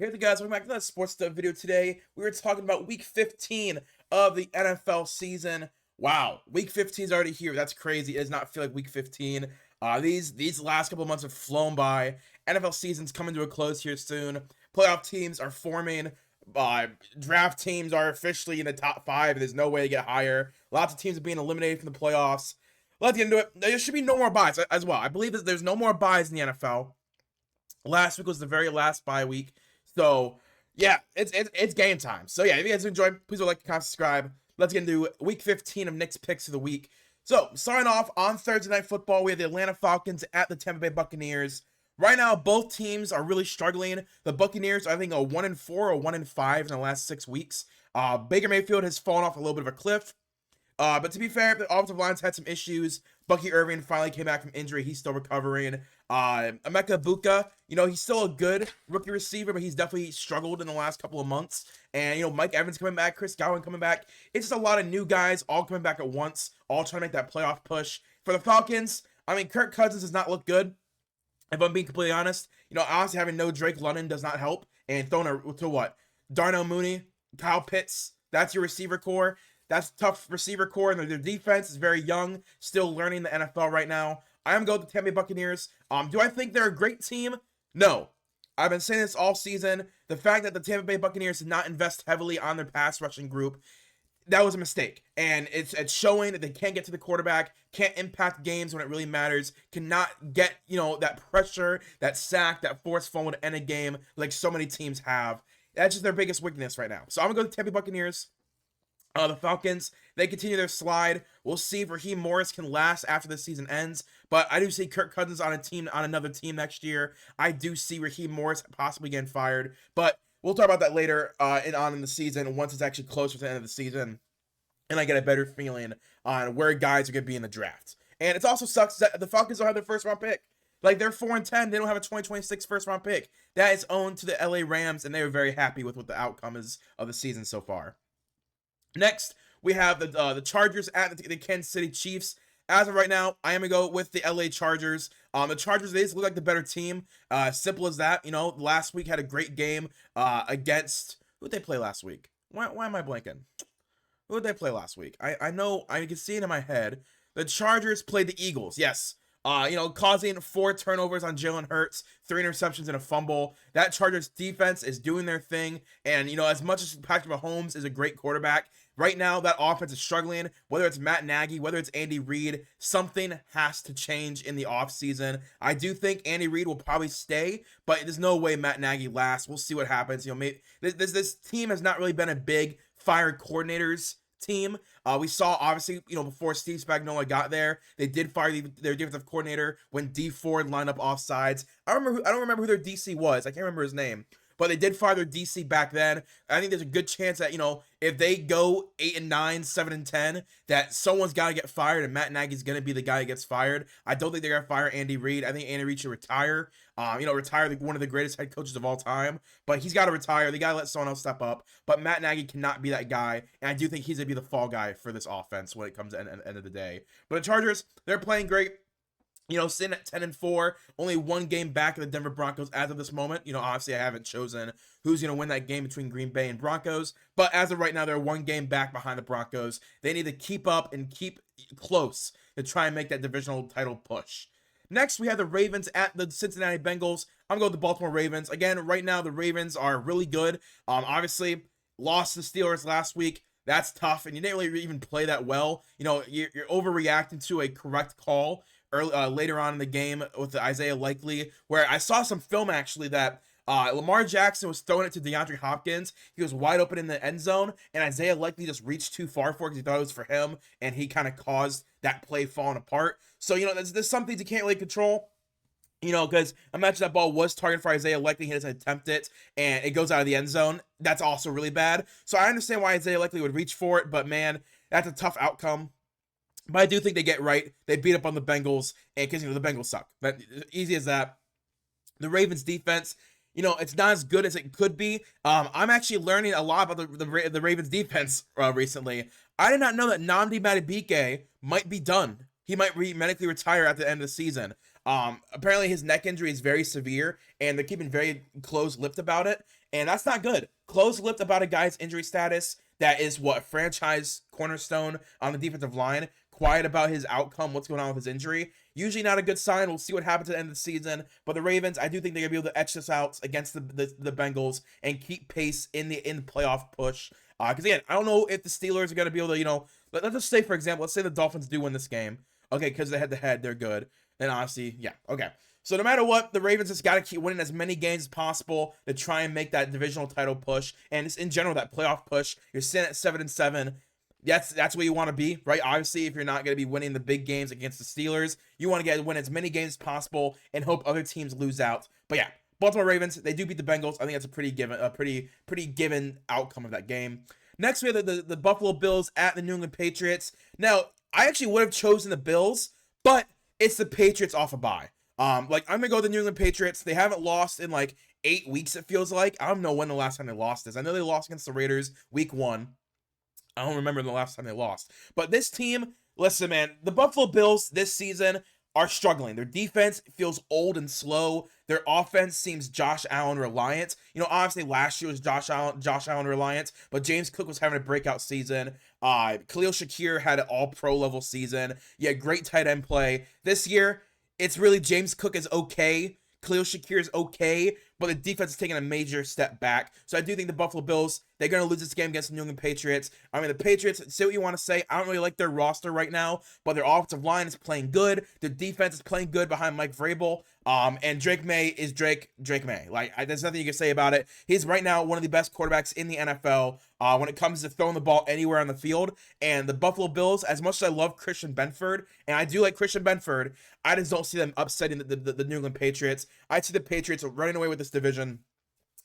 Hey there guys, welcome back to another sports stuff video. Today we were talking about week 15 of the NFL season. Wow, week 15 is already here. That's crazy. It does not feel like week 15. These last couple of months have flown by. NFL season's coming to a close here soon. Playoff teams are forming. Draft teams are officially in the top 5. There's no way to get higher. Lots of teams are being eliminated from the playoffs. Let's get into it. There should be no more buys as well. I believe that there's no more buys in the NFL. Last week was the very last bye week. So yeah, it's game time. So yeah, if you guys enjoyed, please like, comment, subscribe. Let's get into week 15 of Nick's picks of the week. So starting off on Thursday Night Football, we have the Atlanta Falcons at the Tampa Bay Buccaneers. Right now, both teams are really struggling. The Buccaneers, I think, are 1-4 or 1-5 in the last 6 weeks. Baker Mayfield has fallen off a little bit of a cliff. But to be fair, the offensive line's had some issues. Bucky Irving finally came back from injury. He's still recovering. Emeka Buka, he's still a good rookie receiver, but he's definitely struggled in the last couple of months. And, Mike Evans coming back, Chris Godwin coming back. It's just a lot of new guys all coming back at once, all trying to make that playoff push. For the Falcons, Kirk Cousins does not look good. If I'm being completely honest, honestly, having no Drake London does not help. And throwing to what? Darnell Mooney, Kyle Pitts, that's your receiver core. That's a tough receiver core, and their defense is very young, still learning the NFL right now. I am going to the Tampa Bay Buccaneers. Do I think they're a great team? No. I've been saying this all season. The fact that the Tampa Bay Buccaneers did not invest heavily on their pass rushing group, that was a mistake. And it's showing that they can't get to the quarterback, can't impact games when it really matters, cannot get, that pressure, that sack, that forced fumble to end a game like so many teams have. That's just their biggest weakness right now. So I'm going to go to the Tampa Bay Buccaneers. The Falcons, they continue their slide. We'll see if Raheem Morris can last after the season ends. But I do see Kirk Cousins on another team next year. I do see Raheem Morris possibly getting fired. But we'll talk about that later in the season once it's actually closer to the end of the season. And I get a better feeling on where guys are going to be in the draft. And it also sucks that the Falcons don't have their first round pick. Like, they're 4-10. They don't have a 2026 first round pick. That is owned to the LA Rams, and they were very happy with what the outcome is of the season so far. Next, we have the Chargers at the Kansas City Chiefs. As of right now, I am going to go with the LA Chargers. The Chargers, they just look like the better team. Simple as that. Last week had a great game against... Who did they play last week? Why am I blanking? Who did they play last week? I know, I can see it in my head. The Chargers played the Eagles, yes. Causing 4 turnovers on Jalen Hurts, 3 interceptions and a fumble. That Chargers defense is doing their thing. And, as much as Patrick Mahomes is a great quarterback, right now that offense is struggling. Whether it's Matt Nagy, whether it's Andy Reid, something has to change in the offseason. I do think Andy Reid will probably stay, but there's no way Matt Nagy lasts. We'll see what happens. Maybe this team has not really been a big fire coordinators team. We saw, obviously, before Steve Spagnuolo got there, they did fire their defensive coordinator when Dee Ford lined up offsides. I don't remember who their DC was. I can't remember his name. But they did fire their DC back then. I think there's a good chance that, if they go 8-9, 7-10, that someone's got to get fired, and Matt Nagy's going to be the guy that gets fired. I don't think they're going to fire Andy Reid. I think Andy Reid should retire. Retire one of the greatest head coaches of all time. But he's got to retire. They got to let someone else step up. But Matt Nagy cannot be that guy. And I do think he's going to be the fall guy for this offense when it comes to the end of the day. But the Chargers, they're playing great. Sitting at 10-4, only 1 game back of the Denver Broncos as of this moment. Obviously I haven't chosen who's going to win that game between Green Bay and Broncos, but as of right now, they're 1 game back behind the Broncos. They need to keep up and keep close to try and make that divisional title push. Next, we have the Ravens at the Cincinnati Bengals. I'm going to go with the Baltimore Ravens. Again, right now, the Ravens are really good. Obviously, lost to the Steelers last week. That's tough, and you didn't really even play that well. You're overreacting to a correct call later on in the game with the Isaiah Likely, where I saw some film actually that Lamar Jackson was throwing it to DeAndre Hopkins. He was wide open in the end zone, and Isaiah Likely just reached too far for it because he thought it was for him, and he kind of caused that play falling apart. So, there's some things you can't really control. Because imagine that ball was targeted for Isaiah Likely, he doesn't attempt it, and it goes out of the end zone. That's also really bad. So I understand why Isaiah Likely would reach for it, but man, that's a tough outcome. But I do think they get right. They beat up on the Bengals, and because the Bengals suck. That easy as that. The Ravens defense, it's not as good as it could be. I'm actually learning a lot about the Ravens defense recently. I did not know that Nnamdi Madubuike might be done. He might medically retire at the end of the season. Apparently his neck injury is very severe, and they're keeping very close-lipped about it, and that's not good. Close-lipped about a guy's injury status that is what franchise cornerstone on the defensive line. Quiet about his outcome, what's going on with his injury. Usually not a good sign. We'll see what happens at the end of the season. But the Ravens, I do think they're gonna be able to etch this out against the Bengals and keep pace in the playoff push. Because again, I don't know if the Steelers are gonna be able to, let's just say, for example, let's say the Dolphins do win this game. Okay, because they head-to-head, they're good. Then honestly, yeah, okay. So no matter what, the Ravens just got to keep winning as many games as possible to try and make that divisional title push, and it's in general that playoff push. You're sitting at 7-7. That's where you want to be, right? Obviously, if you're not going to be winning the big games against the Steelers, you want to win as many games as possible and hope other teams lose out. But yeah, Baltimore Ravens, they do beat the Bengals. I think that's a pretty given outcome of that game. Next, we have the Buffalo Bills at the New England Patriots. Now, I actually would have chosen the Bills, but it's the Patriots off a bye. I'm gonna go with the New England Patriots. They haven't lost in like 8 weeks, it feels like. I don't know when the last time they lost is. I know they lost against the Raiders week 1. I don't remember the last time they lost. But this team, listen, man, the Buffalo Bills this season are struggling. Their defense feels old and slow. Their offense seems Josh Allen reliant. Obviously last year was Josh Allen reliant, but James Cook was having a breakout season. Khalil Shakir had an all-pro level season. Yeah, great tight end play. This year, it's really James Cook is okay. Khalil Shakir is okay, but the defense is taking a major step back. So I do think the Buffalo Bills, they're going to lose this game against the New England Patriots. I mean, the Patriots, say what you want to say. I don't really like their roster right now, but their offensive line is playing good. Their defense is playing good behind Mike Vrabel. And Drake May is Drake May. There's nothing you can say about it. He's right now one of the best quarterbacks in the NFL when it comes to throwing the ball anywhere on the field. And the Buffalo Bills, as much as I love Christian Benford, and I do like Christian Benford, I just don't see them upsetting the New England Patriots. I see the Patriots running away with this division.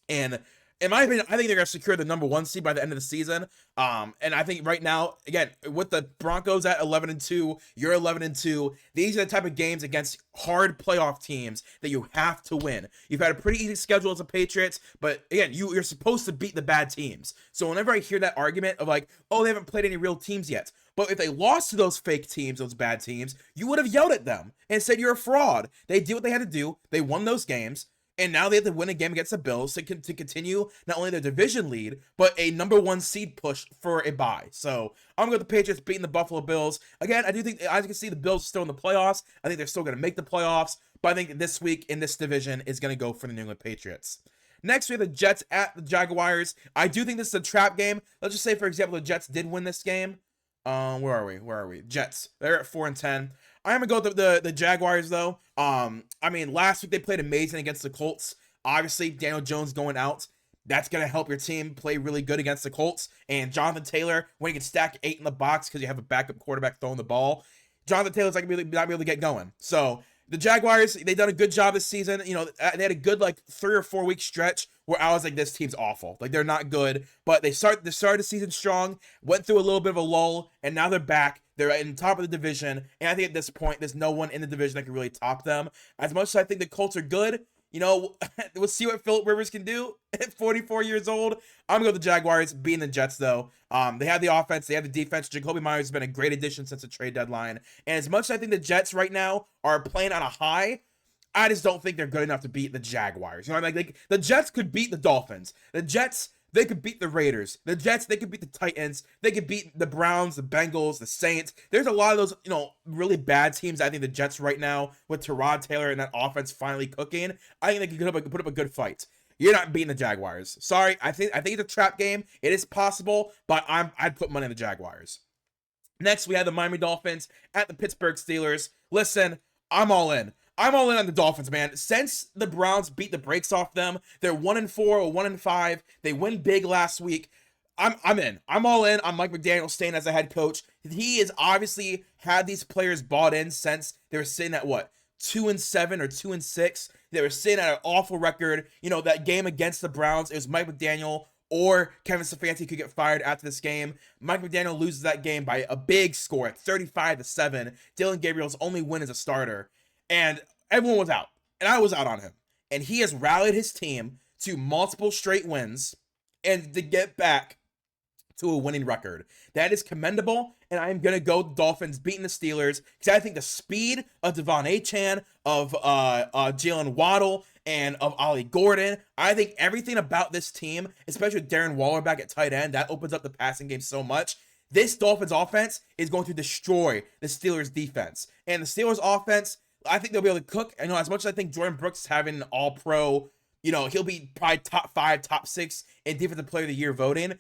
And in my opinion, I think they're going to secure the number 1 seed by the end of the season. And I think right now, again, with the Broncos at 11-2, you're 11-2. These are the type of games against hard playoff teams that you have to win. You've had a pretty easy schedule as a Patriots, but again, you're supposed to beat the bad teams. So whenever I hear that argument of like, oh, they haven't played any real teams yet. But if they lost to those fake teams, those bad teams, you would have yelled at them and said you're a fraud. They did what they had to do. They won those games. And now they have to win a game against the Bills to continue not only their division lead, but a number 1 seed push for a bye. So I'm going to go with the Patriots beating the Buffalo Bills. Again, I do think, as you can see, the Bills are still in the playoffs. I think they're still going to make the playoffs. But I think this week in this division is going to go for the New England Patriots. Next, we have the Jets at the Jaguars. I do think this is a trap game. Let's just say, for example, the Jets did win this game. Where are we? Jets. They're at 4-10. I'm gonna go with the Jaguars though. I mean, last week they played amazing against the Colts. Obviously, Daniel Jones going out, that's gonna help your team play really good against the Colts. And Jonathan Taylor, when you can stack 8 in the box because you have a backup quarterback throwing the ball, Jonathan Taylor's not gonna be able to get going. So the Jaguars, they done a good job this season. They had a good 3 or 4 week stretch where I was like, this team's awful. They're not good. But they started the season strong, went through a little bit of a lull, and now they're back. They're in top of the division. And I think at this point, there's no one in the division that can really top them. As much as I think the Colts are good, we'll see what Philip Rivers can do at 44 years old. I'm going to go with the Jaguars, beating the Jets, though. They have the offense. They have the defense. Jacoby Myers has been a great addition since the trade deadline. And as much as I think the Jets right now are playing on a high, I just don't think they're good enough to beat the Jaguars. The Jets could beat the Dolphins. The Jets, they could beat the Raiders. The Jets, they could beat the Titans. They could beat the Browns, the Bengals, the Saints. There's a lot of those, really bad teams. I think the Jets right now, with Tyrod Taylor and that offense finally cooking, I think they could put up a good fight. You're not beating the Jaguars. Sorry, I think it's a trap game. It is possible, but I'd put money on the Jaguars. Next, we have the Miami Dolphins at the Pittsburgh Steelers. Listen, I'm all in. I'm all in on the Dolphins, man. Since the Browns beat the brakes off them, they're 1-4 or 1-5. They win big last week. I'm in. I'm all in on Mike McDaniel staying as a head coach. He has obviously had these players bought in since they were sitting at 2-7 or 2-6. They were sitting at an awful record. That game against the Browns, it was Mike McDaniel or Kevin Stefanski could get fired after this game. Mike McDaniel loses that game by a big score at 35-7. Dylan Gabriel's only win as a starter. And everyone was out. And I was out on him. And he has rallied his team to multiple straight wins and to get back to a winning record. That is commendable, and I'm gonna go Dolphins beating the Steelers because I think the speed of Devon Achane, of Jalen Waddle, and of Ollie Gordon, I think everything about this team, especially with Darren Waller back at tight end, that opens up the passing game so much. This Dolphins offense is going to destroy the Steelers defense, and the Steelers offense, I think they'll be able to cook. I know as much as I think Jordan Brooks is having an All-Pro, he'll be probably top 5, top 6 in Defensive Player of the Year voting.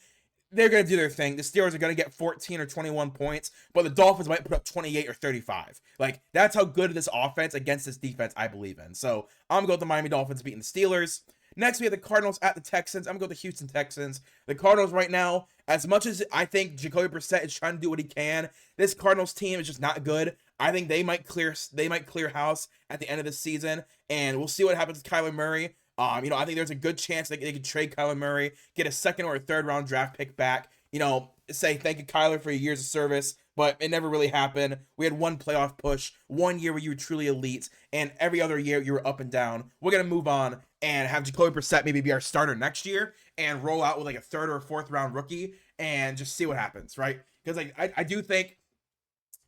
They're going to do their thing. The Steelers are going to get 14 or 21 points, but the Dolphins might put up 28 or 35. Like, that's how good this offense against this defense I believe in. So, I'm going to go with the Miami Dolphins beating the Steelers. Next, we have the Cardinals at the Texans. I'm going to go with the Houston Texans. The Cardinals right now, as much as I think Jacoby Brissett is trying to do what he can, this Cardinals team is just not good. I think they might clear house at the end of the season, and we'll see what happens with Kyler Murray. I think there's a good chance they could trade Kyler Murray, get a second or a third round draft pick back, say thank you, Kyler, for your years of service, but it never really happened. We had one playoff push, 1 year where you were truly elite, and every other year you were up and down. We're going to move on and have Jacoby Brissett maybe be our starter next year and roll out with like a third or a fourth round rookie and just see what happens, right? Because I do think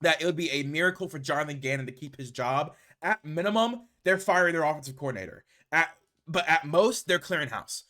that it would be a miracle for Jonathan Gannon to keep his job. At minimum, they're firing their offensive coordinator. But at most, they're clearing house.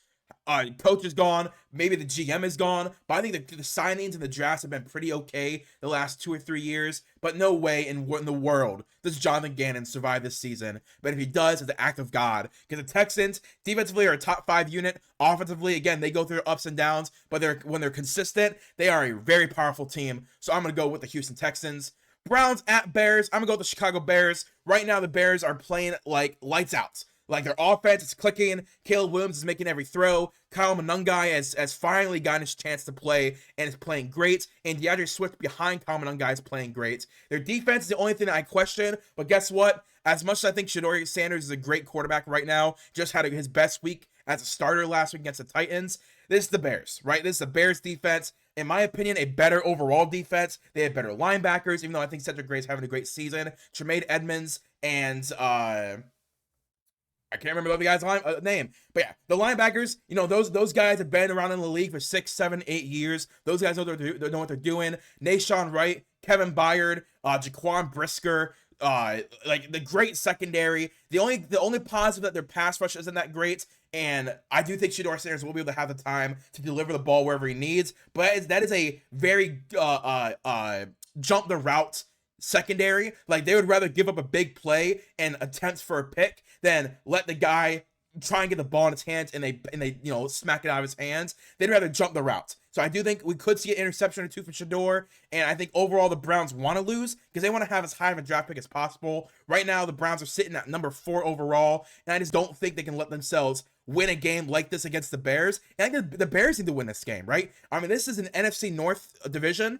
Coach is gone. Maybe the GM is gone. But I think the signings and the drafts have been pretty okay the last 2 or 3 years. But no way in the world does Jonathan Gannon survive this season. But if he does, it's an act of God. Because the Texans, defensively, are a top 5 unit. Offensively, again, they go through ups and downs. But when they're consistent, they are a very powerful team. So I'm going to go with the Houston Texans. Browns at Bears. I'm going to go with the Chicago Bears. Right now, the Bears are playing like lights out. Like, their offense is clicking. Caleb Williams is making every throw. Kyle Monangai has finally gotten his chance to play and is playing great. And DeAndre Swift behind Kyle Monangai is playing great. Their defense is the only thing that I question. But guess what? As much as I think Shedeur Sanders is a great quarterback right now, just had his best week as a starter last week against the Titans, this is the Bears, right? This is the Bears defense. In my opinion, a better overall defense. They have better linebackers, even though I think Cedric Gray's having a great season. Tremaine Edmonds and I can't remember the guy's name, but yeah, the linebackers, those guys have been around in the league for 6, 7, 8 years. Those guys know what they're doing. Nahshon Wright, Kevin Byard, Jaquan Brisker, like the great secondary. The only positive that their pass rush isn't that great, and I do think Shedeur Sanders will be able to have the time to deliver the ball wherever he needs. But that is a very jump the route secondary. Like, they would rather give up a big play and attempts for a pick than let the guy try and get the ball in his hands and they smack it out of his hands. They'd rather jump the route. So I do think we could see an interception or 2 from Shedeur, and I think overall the Browns want to lose because they want to have as high of a draft pick as possible. Right now the Browns are sitting at number 4 overall, and I just don't think they can let themselves win a game like this against the Bears. And I think the Bears need to win this game, right? I mean, this is an NFC North division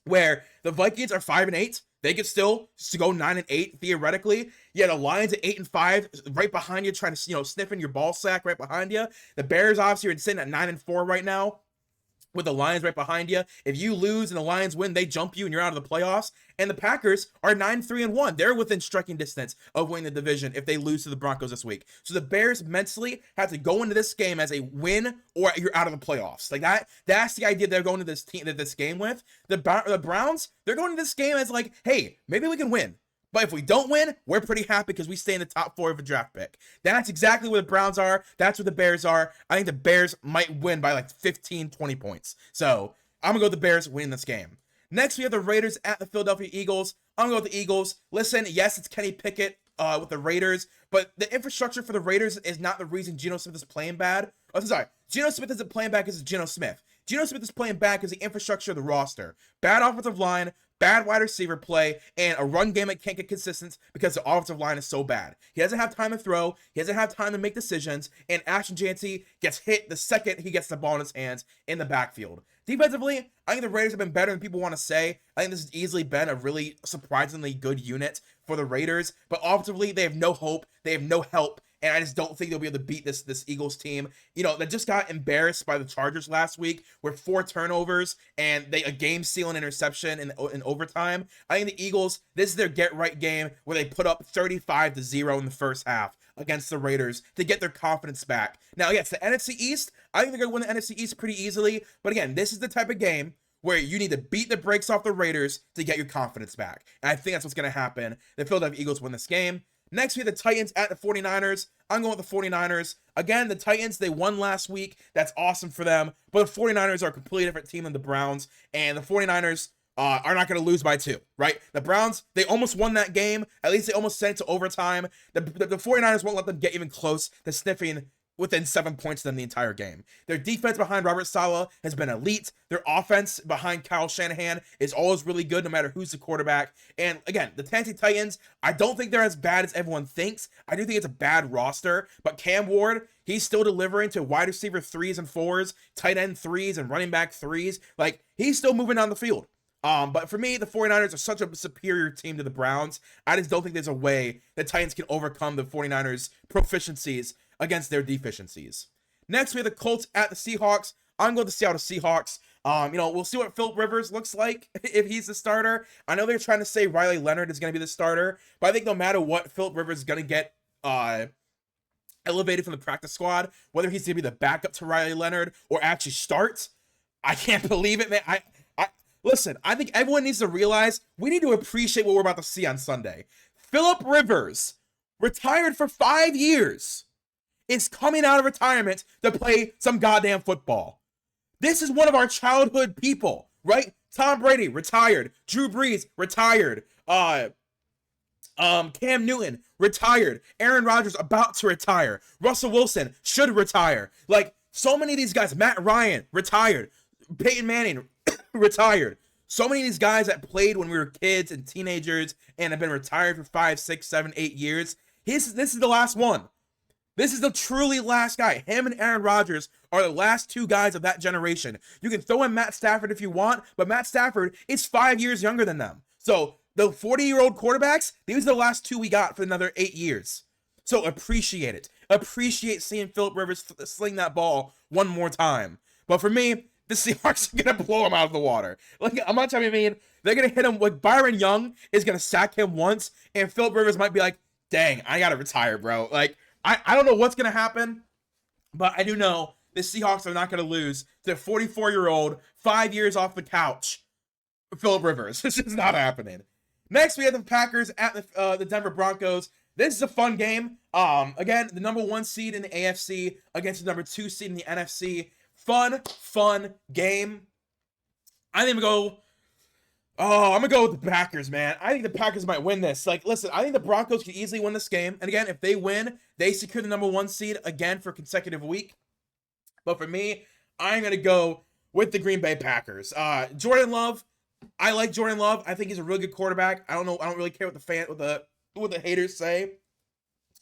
where the Vikings are 5-8. They could still go 9-8 theoretically. Yeah, the Lions at 8-5, right behind you, trying to sniffing your ball sack right behind you. The Bears obviously are sitting at 9-4 right now, with the Lions right behind you. If you lose and the Lions win, they jump you and you're out of the playoffs. And the Packers are 9-3-1. They're within striking distance of winning the division if they lose to the Broncos this week. So the Bears mentally have to go into this game as a win or you're out of the playoffs. Like that's the idea they're going to this game with. The Browns, they're going to this game as like, hey, maybe we can win. But if we don't win, we're pretty happy because we stay in the top 4 of a draft pick. That's exactly where the Browns are. That's where the Bears are. I think the Bears might win by like 15, 20 points. So I'm going to go with the Bears winning this game. Next, we have the Raiders at the Philadelphia Eagles. I'm going to go with the Eagles. Listen, yes, it's Kenny Pickett with the Raiders, but the infrastructure for the Raiders is not the reason Geno Smith is playing bad. Oh, sorry. Geno Smith isn't playing bad because it's Geno Smith. Geno Smith is playing bad because the infrastructure of the roster. Bad offensive line, bad wide receiver play, and a run game that can't get consistent because the offensive line is so bad. He doesn't have time to throw. He doesn't have time to make decisions. And Ashton Jancy gets hit the second he gets the ball in his hands in the backfield. Defensively, I think the Raiders have been better than people want to say. I think this has easily been a really surprisingly good unit for the Raiders. But offensively, they have no hope. They have no help. And I just don't think they'll be able to beat this Eagles team. That just got embarrassed by the Chargers last week with 4 turnovers and a game-sealing interception in overtime. I think the Eagles, this is their get-right game where they put up 35-0 in the first half against the Raiders to get their confidence back. Now, yes, the NFC East, I think they're going to win the NFC East pretty easily. But again, this is the type of game where you need to beat the brakes off the Raiders to get your confidence back. And I think that's what's going to happen. The Philadelphia Eagles win this game. Next, we have the Titans at the 49ers. I'm going with the 49ers. Again, the Titans, they won last week. That's awesome for them. But the 49ers are a completely different team than the Browns. And the 49ers are not going to lose by 2, right? The Browns, they almost won that game. At least they almost sent it to overtime. The 49ers won't let them get even close to sniffing within 7 points of them the entire game. Their defense behind Robert Saleh has been elite. Their offense behind Kyle Shanahan is always really good no matter who's the quarterback. And again, the Tennessee Titans, I don't think they're as bad as everyone thinks. I do think it's a bad roster, but Cam Ward, he's still delivering to wide receiver 3s and 4s, tight end 3s, and running back 3s. Like, he's still moving on the field. But for me, the 49ers are such a superior team to the Browns. I just don't think there's a way the Titans can overcome the 49ers' proficiencies against their deficiencies. Next, we have the Colts at the Seahawks. I'm going to Seattle Seahawks. We'll see what Philip Rivers looks like if he's the starter. I know they're trying to say Riley Leonard is going to be the starter, but I think no matter what, Philip Rivers is going to get elevated from the practice squad, whether he's going to be the backup to Riley Leonard or actually start. I can't believe it, man. Listen, I think everyone needs to realize we need to appreciate what we're about to see on Sunday. Philip Rivers, retired for 5 years, is coming out of retirement to play some goddamn football. This is one of our childhood people, right? Tom Brady, retired. Drew Brees, retired. Cam Newton, retired. Aaron Rodgers, about to retire. Russell Wilson, should retire. Like, so many of these guys. Matt Ryan, retired. Peyton Manning, retired. So many of these guys that played when we were kids and teenagers and have been retired for 5, 6, 7, 8 years. This is the last one. This is the truly last guy. Him and Aaron Rodgers are the last 2 guys of that generation. You can throw in Matt Stafford if you want, but Matt Stafford is 5 years younger than them. So the 40-year-old quarterbacks, these are the last 2 we got for another 8 years. So appreciate it. Appreciate seeing Philip Rivers sling that ball one more time. But for me, the Seahawks are going to blow him out of the water. Like, I'm not telling you, they're going to hit him. Like, Byron Young is going to sack him once, and Philip Rivers might be like, dang, I got to retire, bro. Like, I don't know what's going to happen, but I do know the Seahawks are not going to lose to 44-year-old, 5 years off the couch, Philip Rivers. This is not happening. Next, we have the Packers at the Denver Broncos. This is a fun game. Again, the number 1 seed in the AFC against the number 2 seed in the NFC. Fun game. I'm going to go with the Packers, man. I think the Packers might win this. Like, listen, I think the Broncos can easily win this game. And again, if they win, they secure the number 1 seed again for a consecutive week. But for me, I'm going to go with the Green Bay Packers. Jordan Love, I like Jordan Love. I think he's a really good quarterback. I don't really care what the haters say.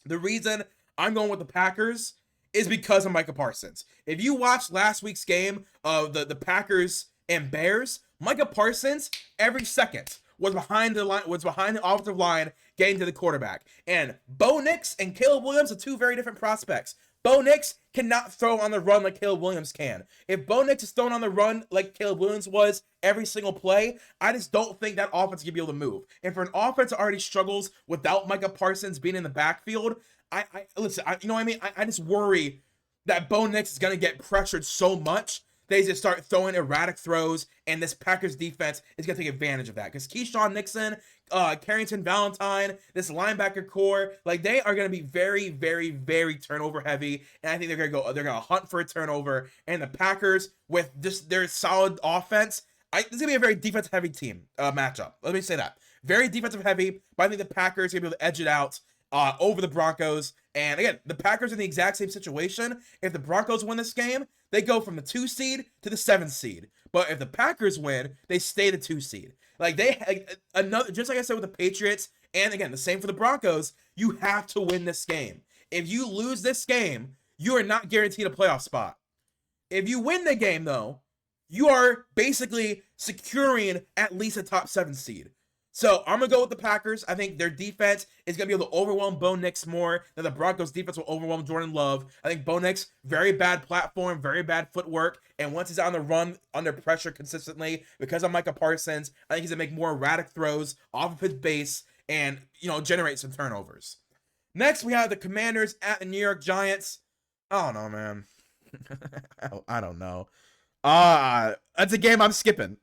The reason I'm going with the Packers is because of Micah Parsons. If you watched last week's game of the Packers and Bears, Micah Parsons every second was behind the offensive line getting to the quarterback. And Bo Nix and Caleb Williams are 2 very different prospects. Bo Nix cannot throw on the run like Caleb Williams can. If Bo Nix is throwing on the run like Caleb Williams was every single play, I just don't think that offense can be able to move. And for an offense that already struggles without Micah Parsons being in the backfield, you know what I mean? I just worry that Bo Nix is going to get pressured so much they just start throwing erratic throws, and this Packers defense is going to take advantage of that. Because Keyshawn Nixon, Carrington Valentine, this linebacker core, like, they are going to be very, very, very turnover heavy. And I think they're going to hunt for a turnover. And the Packers, with just their solid offense, this is going to be a very defensive heavy team matchup. Let me say that. Very defensive heavy, but I think the Packers are going to be able to edge it out over the Broncos. And again, the Packers are in the exact same situation. If the Broncos win this game, they go from the 2 seed to the 7 seed. But if the Packers win, they stay the 2 seed. Like, just like I said with the Patriots, and again, the same for the Broncos, you have to win this game. If you lose this game, you are not guaranteed a playoff spot. If you win the game, though, you are basically securing at least a top 7 seed. So I'm going to go with the Packers. I think their defense is going to be able to overwhelm Bo Nix more than the Broncos' defense will overwhelm Jordan Love. I think Bo Nix, very bad platform, very bad footwork. And once he's on the run under pressure consistently, because of Micah Parsons, I think he's going to make more erratic throws off of his base and, generate some turnovers. Next, we have the Commanders at the New York Giants. I don't know, man. I don't know. That's a game I'm skipping.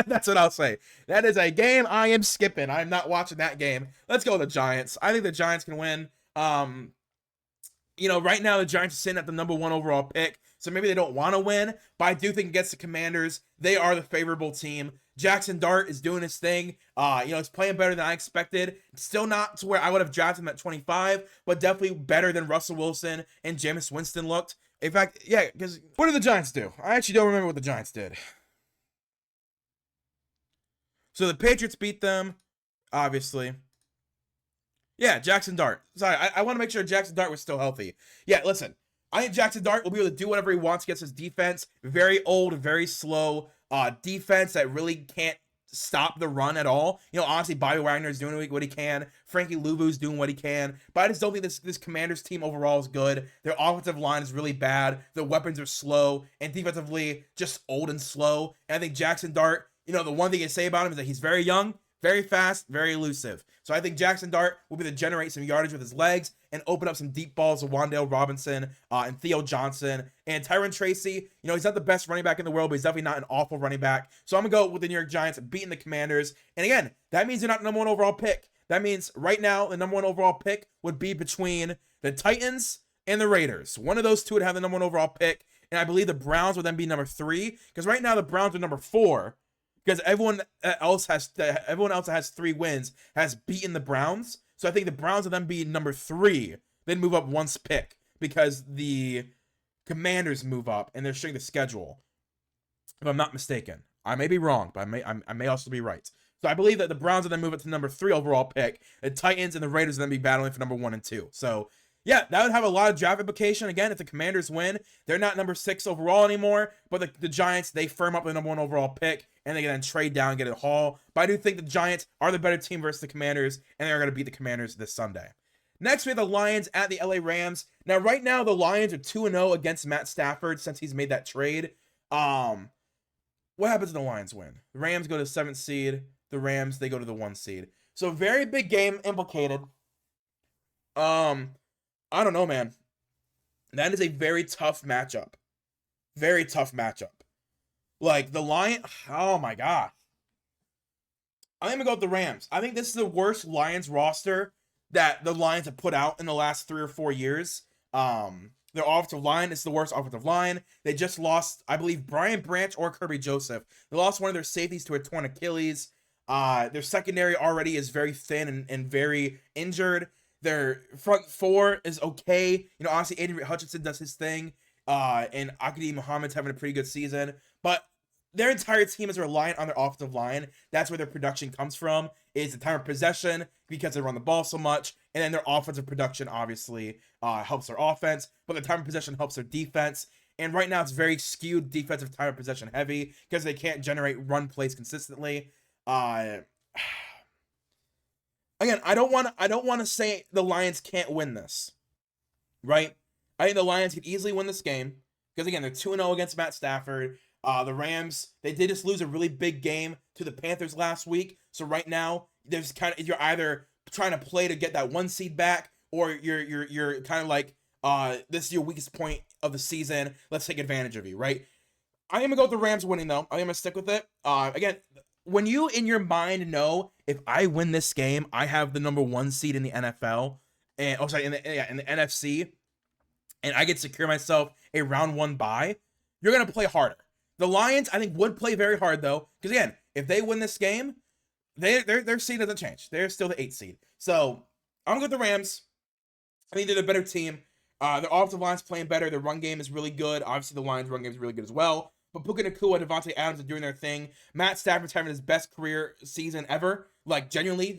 That's what I'll say. That is a game I am skipping. I'm not watching that game. Let's go with the Giants. I think the Giants can win. Right now the Giants are sitting at the #1 overall pick, so maybe they don't want to win, but I do think against the Commanders, they are the favorable team. Jackson Dart is doing his thing. He's playing better than I expected. Still not to where I would have drafted him at 25, but definitely better than Russell Wilson and Jameis Winston looked. In fact, yeah, because what did the Giants do? I actually don't remember what the Giants did. So the Patriots beat them, obviously. Yeah, Jackson Dart. Sorry, I want to make sure Jackson Dart was still healthy. Yeah, listen. I think Jackson Dart will be able to do whatever he wants against his defense. Very old, very slow defense that really can't stop the run at all. Honestly, Bobby Wagner is doing what he can. Frankie Louvu's doing what he can. But I just don't think this Commanders team overall is good. Their offensive line is really bad. Their weapons are slow. And defensively, just old and slow. And I think Jackson Dart, the one thing you say about him is that he's very young, very fast, very elusive. So I think Jackson Dart will be able to generate some yardage with his legs and open up some deep balls to Wan'Dale Robinson and Theo Johnson. And Tyron Tracy, he's not the best running back in the world, but he's definitely not an awful running back. So I'm going to go with the New York Giants beating the Commanders. And again, that means they're not the #1 overall pick. That means right now the #1 overall pick would be between the Titans and the Raiders. One of those two would have the #1 overall pick. And I believe the Browns would then be #3, because right now the Browns are #4. Because everyone else that has 3 wins has beaten the Browns. So I think the Browns will then be #3, then move up 1 pick, because the Commanders move up and they're showing the schedule. If I'm not mistaken, I may be wrong, but I may also be right. So I believe that the Browns will then move up to #3 overall pick. The Titans and the Raiders will then be battling for #1 and 2. So yeah, that would have a lot of draft implication. Again, if the Commanders win, they're not #6 overall anymore. But the Giants, they firm up the #1 overall pick, and they can then trade down and get a haul. But I do think the Giants are the better team versus the Commanders, and they're going to beat the Commanders this Sunday. Next, we have the Lions at the LA Rams. Now, right now, the Lions are 2-0 against Matt Stafford since he's made that trade. What happens if the Lions win? The Rams go to 7th seed. The Rams, they go to the 1 seed. So, very big game implicated. I don't know, man. That is a very tough matchup. Very tough matchup. Like, the Lions, oh my god. I'm going to go with the Rams. I think this is the worst Lions roster that the Lions have put out in the last 3 or 4 years. Their offensive line is the worst offensive line. They just lost, I believe, Brian Branch or Kirby Joseph. They lost one of their safeties to a torn Achilles. Their secondary already is very thin and very injured. Their front 4 is okay. Honestly, Adrian Hutchinson does his thing. And Akidi Muhammad's having a pretty good season. But their entire team is reliant on their offensive line. That's where their production comes from, is the time of possession, because they run the ball so much. And then their offensive production, obviously, helps their offense. But the time of possession helps their defense. And right now, it's very skewed defensive time of possession heavy, because they can't generate run plays consistently. Again, I don't want to say the Lions can't win this, right? I think the Lions could easily win this game, because again, they're 2-0 against Matt Stafford. The Rams, they did just lose a really big game to the Panthers last week. So right now, there's you're either trying to play to get that 1 seed back, or you're kind of like, this is your weakest point of the season. Let's take advantage of you, right? I'm gonna go with the Rams winning though. I'm gonna stick with it. Again, when you in your mind know, if I win this game, I have the #1 seed in the NFL, and in the NFC, and I get to secure myself a round 1 bye, you're gonna play harder. The Lions, I think, would play very hard though, because again, if they win this game, their seed doesn't change. They're still the 8th seed. So I'm gonna go with the Rams. I think they're the better team. Their offensive line's playing better. Their run game is really good. Obviously, the Lions' run game is really good as well. But Puka Nacua and Devontae Adams are doing their thing. Matt Stafford's having his best career season ever. Like, genuinely,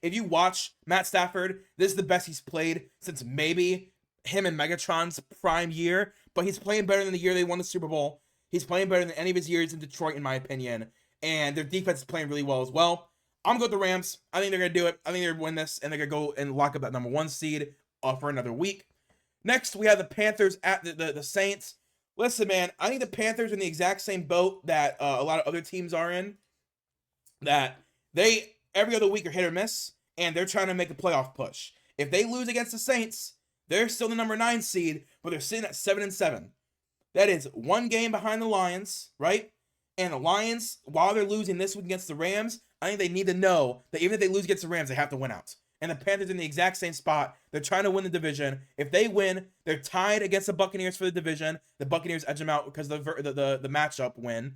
if you watch Matt Stafford, this is the best he's played since maybe him and Megatron's prime year. But he's playing better than the year they won the Super Bowl. He's playing better than any of his years in Detroit, in my opinion. And their defense is playing really well as well. I'm going to go with the Rams. I think they're going to do it. I think they're going to win this, and they're going to go and lock up that #1 seed for another week. Next, we have the Panthers at the Saints. Listen, man, I think the Panthers are in the exact same boat that a lot of other teams are in. That they, every other week, are hit or miss, and they're trying to make a playoff push. If they lose against the Saints, they're still the number 9 seed, but they're sitting at 7-7. That is one game behind the Lions, right? And the Lions, while they're losing this week against the Rams, I think they need to know that even if they lose against the Rams, they have to win out. And the Panthers in the exact same spot. They're trying to win the division. If they win, they're tied against the Buccaneers for the division. The Buccaneers edge them out because of the matchup win.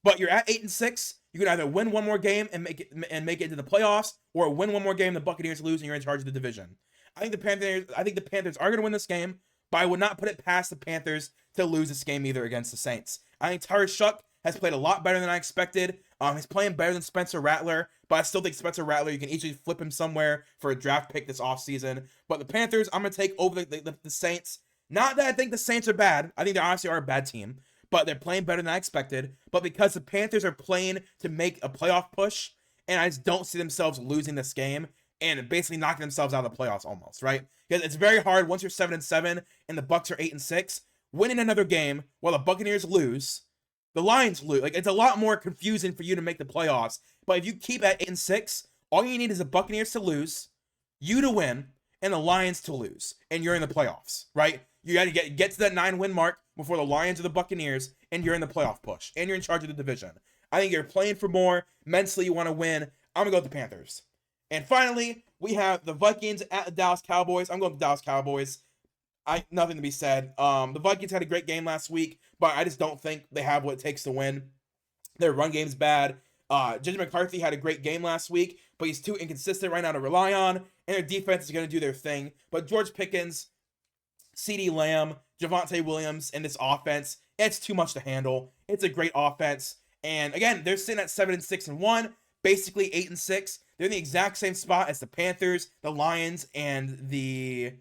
But you're at 8-6. You can either win one more game and make it into the playoffs, or win one more game, the Buccaneers lose, and you're in charge of the division. I think the Panthers are going to win this game, but I would not put it past the Panthers to lose this game either against the Saints. I think Tyler Shough has played a lot better than I expected. He's playing better than Spencer Rattler, but I still think Spencer Rattler, you can easily flip him somewhere for a draft pick this offseason. But the Panthers, I'm going to take over the Saints. Not that I think the Saints are bad. I think they honestly are a bad team, but they're playing better than I expected. But because the Panthers are playing to make a playoff push, and I just don't see themselves losing this game and basically knocking themselves out of the playoffs almost, right? Because it's very hard once you're 7-7 and the Bucs are 8-6, winning another game while the Buccaneers lose, the Lions lose. Like, it's a lot more confusing for you to make the playoffs. But if you keep at 8-6, all you need is the Buccaneers to lose, you to win, and the Lions to lose, and you're in the playoffs, right? You got to get to that 9-win mark before the Lions or the Buccaneers, and you're in the playoff push, and you're in charge of the division. I think you're playing for more. Mentally, you want to win. I'm going to go with the Panthers. And finally, we have the Vikings at the Dallas Cowboys. I'm going with the Dallas Cowboys. Nothing to be said. The Vikings had a great game last week, but I just don't think they have what it takes to win. Their run game's bad. JJ McCarthy had a great game last week, but he's too inconsistent right now to rely on, and their defense is going to do their thing. But George Pickens, CeeDee Lamb, Javonte Williams, and this offense, it's too much to handle. It's a great offense. And again, they're sitting at 7-6-1, basically 8-6. They're in the exact same spot as the Panthers, the Lions, and the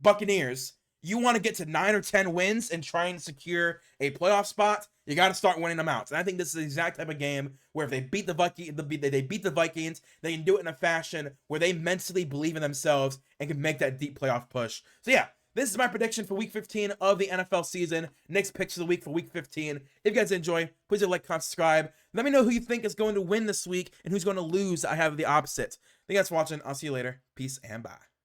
Buccaneers. You want to get to 9 or 10 wins and try and secure a playoff spot, you got to start winning them out. And I think this is the exact type of game where if they beat the Vikings, they can do it in a fashion where they mentally believe in themselves and can make that deep playoff push. So yeah, this is my prediction for Week 15 of the NFL season. Next picks of the week for Week 15. If you guys enjoy, please like, comment, subscribe. Let me know who you think is going to win this week and who's going to lose. I have the opposite. Thank you guys for watching. I'll see you later. Peace and bye.